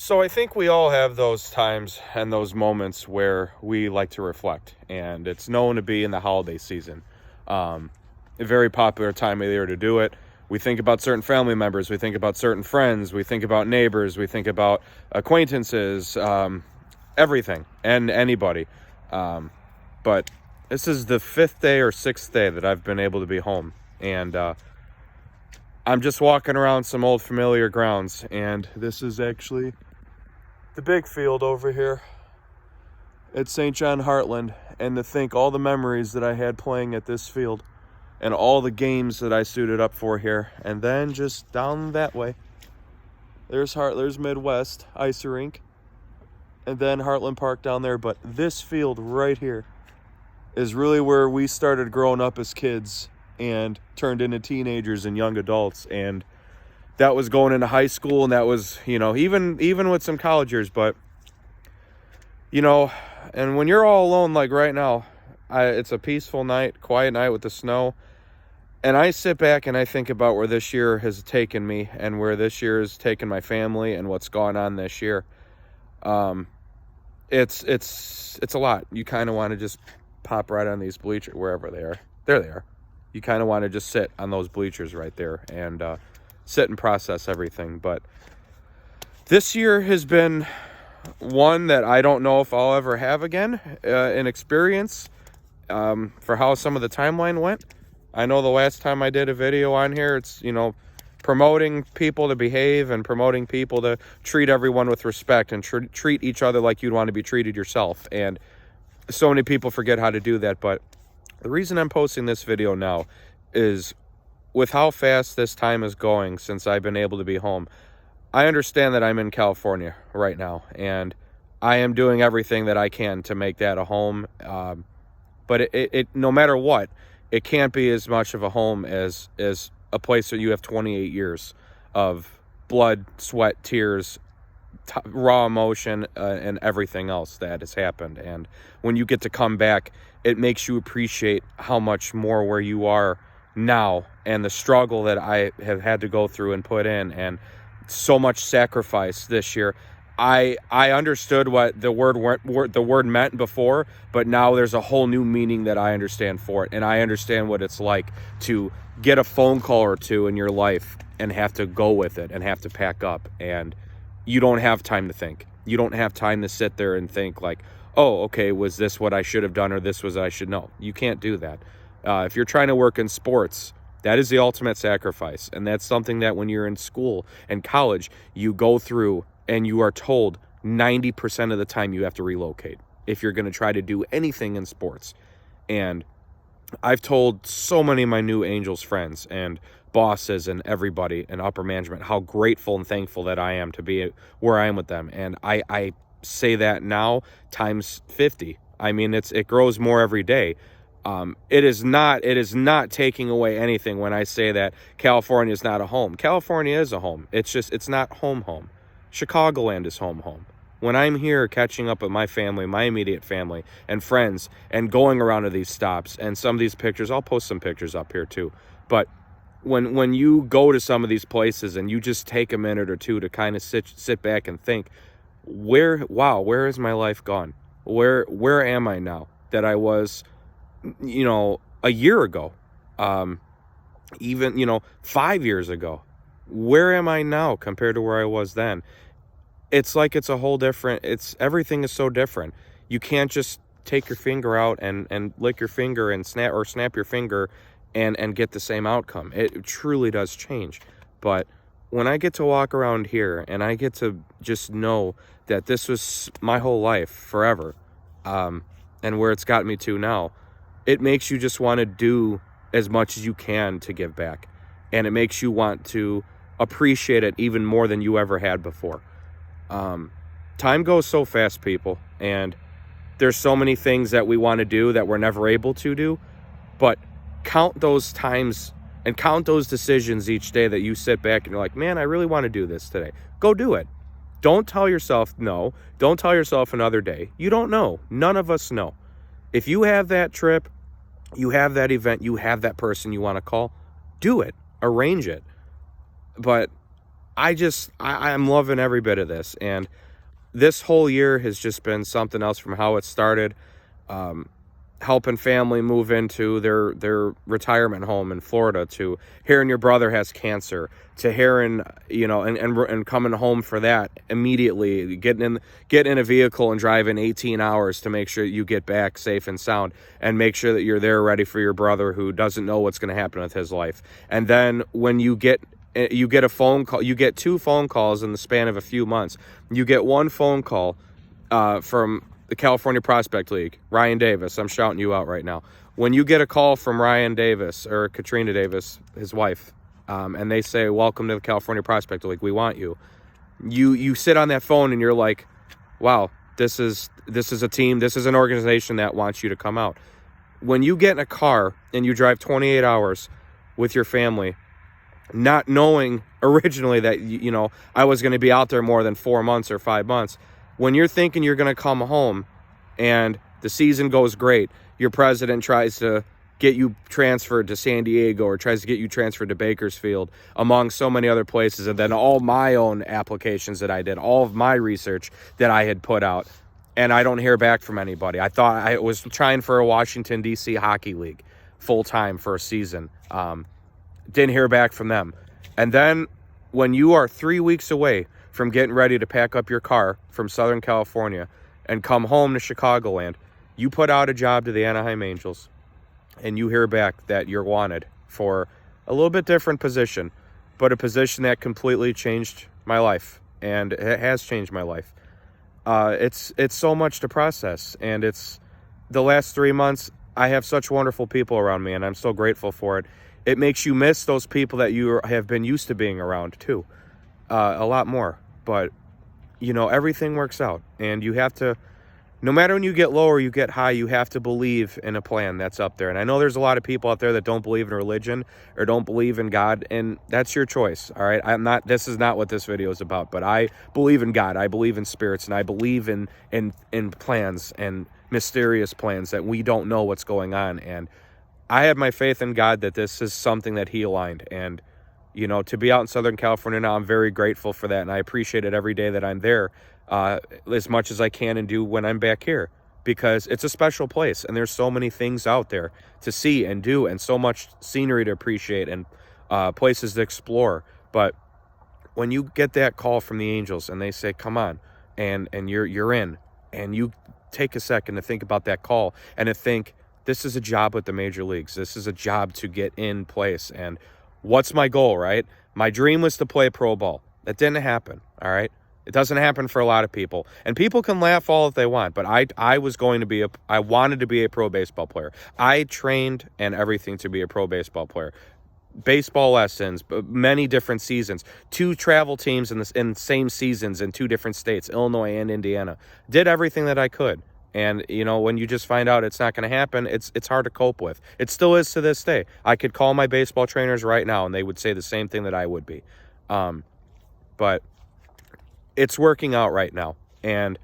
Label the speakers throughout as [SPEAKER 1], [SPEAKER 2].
[SPEAKER 1] So I think we all have those times and those moments where we like to reflect, and it's known to be in the holiday season. A very popular time of the year to do it. We think about certain family members, we think about certain friends, we think about neighbors, we think about acquaintances, everything and anybody. But this is the fifth day or sixth day that I've been able to be home, and I'm just walking around some old familiar grounds, and this is actually the big field over here at St. John Heartland. And to think all the memories that I had playing at this field and all the games that I suited up for here. And then just down that way, there's Midwest Ice Rink, and then Heartland Park down there. But this field right here is really where we started growing up as kids and turned into teenagers and young adults. And that was going into high school, and that was, even with some college years. But, and when you're all alone, like right now, it's a peaceful night, quiet night with the snow. And I sit back and I think about where this year has taken me and where this year has taken my family and what's gone on this year. It's a lot. You kind of want to just pop right on these bleachers, wherever they are. There they are. You kind of want to just sit on those bleachers right there and sit and process everything. But this year has been one that I don't know if I'll ever have again, an experience for how some of the timeline went. I know the last time I did a video on here, it's, promoting people to behave and promoting people to treat everyone with respect and treat each other like you'd want to be treated yourself. And so many people forget how to do that. But the reason I'm posting this video now is, with how fast this time is going since I've been able to be home, I understand that I'm in California right now, and I am doing everything that I can to make that a home. But it no matter what, it can't be as much of a home as a place where you have 28 years of blood, sweat, tears, raw emotion, and everything else that has happened. And when you get to come back, it makes you appreciate how much more where you are now and the struggle that I have had to go through and put in, and so much sacrifice this year. I understood what the word meant before, but now there's a whole new meaning that I understand for it. And I understand what it's like to get a phone call or two in your life and have to go with it and have to pack up. And you don't have time to think. You don't have time to sit there and think like, oh, okay, was this what I should have done, or this was I should know? You can't do that. If you're trying to work in sports, that is the ultimate sacrifice. And that's something that when you're in school and college, you go through and you are told 90% of the time you have to relocate if you're going to try to do anything in sports. And I've told so many of my new Angels friends and bosses and everybody and upper management how grateful and thankful that I am to be where I am with them. And I say that now times 50. I mean, it grows more every day. It is not taking away anything when I say that California is not a home. California is a home. It's not home. Chicagoland is home. When I'm here catching up with my family, my immediate family and friends, and going around to these stops, and some of these pictures, I'll post some pictures up here too. But when you go to some of these places and you just take a minute or two to kind of sit back and think, where has my life gone? Where am I now that I was, a year ago, even, 5 years ago? Where am I now compared to where I was then? It's like it's a whole different, everything is so different. You can't just take your finger out and lick your finger and snap your finger and get the same outcome. It truly does change. But when I get to walk around here and I get to just know that this was my whole life forever, and where it's got me to now, it makes you just want to do as much as you can to give back. And it makes you want to appreciate it even more than you ever had before. Time goes so fast, people, and there's so many things that we want to do that we're never able to do. But count those times and count those decisions each day that you sit back and you're like, man, I really want to do this today. Go do it. Don't tell yourself no. Don't tell yourself another day. You don't know. None of us know. If you have that trip, you have that event, you have that person you want to call, do it. Arrange it. But I'm loving every bit of this. And this whole year has just been something else from how it started. Helping family move into their retirement home in Florida, to hearing your brother has cancer, to hearing, and coming home for that immediately, getting in a vehicle and driving 18 hours to make sure you get back safe and sound, and make sure that you're there ready for your brother who doesn't know what's going to happen with his life. And then when you get a phone call, you get 2 phone calls in the span of a few months. You get one phone call from the California Prospect League, Ryan Davis. I'm shouting you out right now. When you get a call from Ryan Davis or Katrina Davis, his wife, and they say, welcome to the California Prospect League, we want you. You sit on that phone and you're like, wow, this is a team, this is an organization that wants you to come out. When you get in a car and you drive 28 hours with your family, not knowing originally that, I was going to be out there more than 4 months or 5 months, when you're thinking you're going to come home and the season goes great, your president tries to get you transferred to San Diego or tries to get you transferred to Bakersfield, among so many other places, and then all my own applications that I did, all of my research that I had put out, and I don't hear back from anybody. I thought I was trying for a Washington, D.C. hockey league full-time for a season. Didn't hear back from them. And then when you are 3 weeks away from getting ready to pack up your car from Southern California and come home to Chicagoland, you put out a job to the Anaheim Angels, and you hear back that you're wanted for a little bit different position, but a position that completely changed my life, and it has changed my life. It's so much to process, and it's the last 3 months. I have such wonderful people around me, and I'm so grateful for it. It makes you miss those people that you have been used to being around too, a lot more. But, everything works out, and you have to, no matter when you get low or you get high, you have to believe in a plan that's up there. And I know there's a lot of people out there that don't believe in religion or don't believe in God, and that's your choice, all right? This is not what this video is about, but I believe in God. I believe in spirits, and I believe in plans and mysterious plans that we don't know what's going on. And I have my faith in God that this is something that He aligned. And, to be out in Southern California now, I'm very grateful for that. And I appreciate it every day that I'm there, as much as I can and do when I'm back here, because it's a special place. And there's so many things out there to see and do, and so much scenery to appreciate, and places to explore. But when you get that call from the Angels and they say, come on, and you're in, and you take a second to think about that call and to think, this is a job with the major leagues. This is a job to get in place. And what's my goal, right? My dream was to play pro ball. That didn't happen, all right? It doesn't happen for a lot of people. And people can laugh all that they want, but I wanted to be a pro baseball player. I trained and everything to be a pro baseball player. Baseball lessons, many different seasons, 2 travel teams in the same seasons in 2 different states, Illinois and Indiana. Did everything that I could. And, when you just find out it's not going to happen, it's hard to cope with. It still is to this day. I could call my baseball trainers right now, and they would say the same thing that I would be. But it's working out right now, and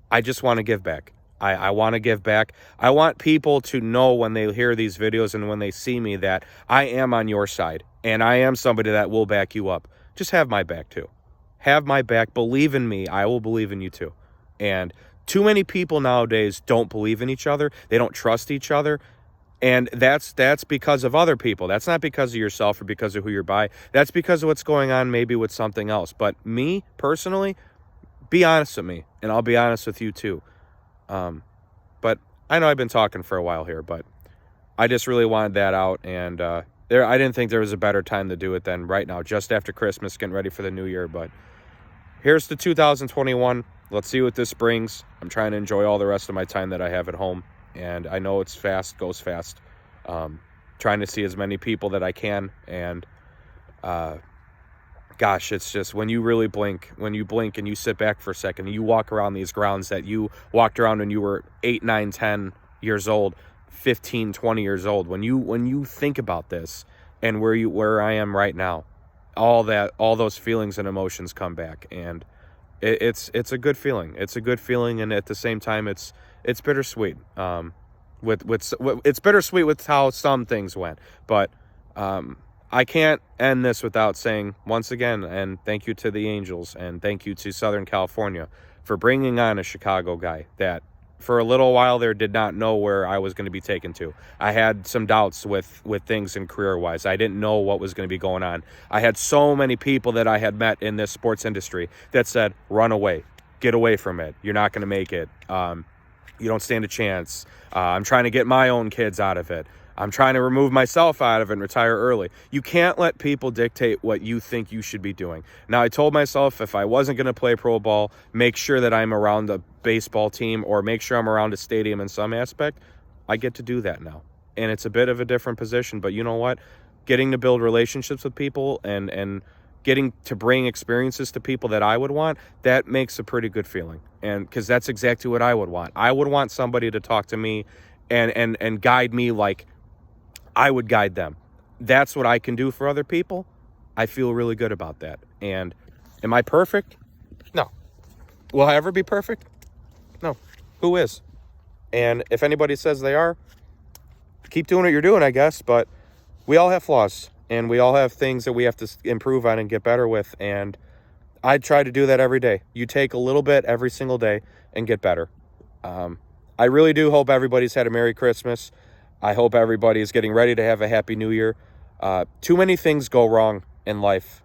[SPEAKER 1] I just want to give back. I want to give back. I want people to know when they hear these videos and when they see me that I am on your side, and I am somebody that will back you up. Just have my back, too. Have my back. Believe in me. I will believe in you, too. And too many people nowadays don't believe in each other. They don't trust each other. And that's because of other people. That's not because of yourself or because of who you're by. That's because of what's going on maybe with something else. But me, personally, be honest with me. And I'll be honest with you, too. But I know I've been talking for a while here, but I just really wanted that out. And I didn't think there was a better time to do it than right now, just after Christmas, getting ready for the new year. But here's to 2021. Let's see what this brings. I'm trying to enjoy all the rest of my time that I have at home. And I know it's fast, goes fast. Trying to see as many people that I can. And gosh, it's just when you really blink, and you sit back for a second, and you walk around these grounds that you walked around when you were 8, 9, 10 years old, 15, 20 years old. When you think about this and where I am right now, all those feelings and emotions come back. And it's a good feeling. It's a good feeling, and at the same time, it's bittersweet. It's bittersweet with how some things went, but I can't end this without saying once again, and thank you to the Angels and thank you to Southern California for bringing on a Chicago guy that for a little while there did not know where I was going to be taken to. I had some doubts with things in career-wise. I didn't know what was going to be going on. I had so many people that I had met in this sports industry that said, run away, get away from it. You're not going to make it. You don't stand a chance. I'm trying to get my own kids out of it. I'm trying to remove myself out of it and retire early. You can't let people dictate what you think you should be doing. Now, I told myself if I wasn't going to play pro ball, make sure that I'm around a baseball team or make sure I'm around a stadium in some aspect. I get to do that now. And it's a bit of a different position. But you know what? Getting to build relationships with people and getting to bring experiences to people that I would want, that makes a pretty good feeling. And because that's exactly what I would want. I would want somebody to talk to me and guide me like I would guide them. That's what I can do for other people. I feel really good about that. And am I perfect? No. Will I ever be perfect? No. Who is? And if anybody says they are, keep doing what you're doing, I guess. But we all have flaws. And we all have things that we have to improve on and get better with. And I try to do that every day. You take a little bit every single day and get better. I really do hope everybody's had a Merry Christmas. I hope everybody is getting ready to have a Happy New Year. Too many things go wrong in life.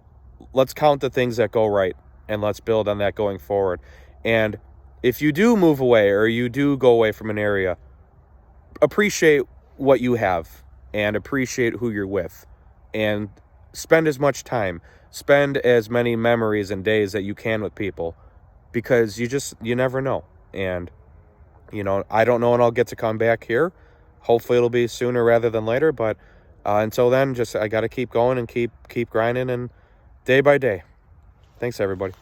[SPEAKER 1] Let's count the things that go right, and let's build on that going forward. And if you do move away or you do go away from an area, appreciate what you have and appreciate who you're with. And spend as much time. Spend as many memories and days that you can with people because you never know. And, I don't know when I'll get to come back here. Hopefully it'll be sooner rather than later, but until then, I got to keep going and keep grinding and day by day. Thanks, everybody.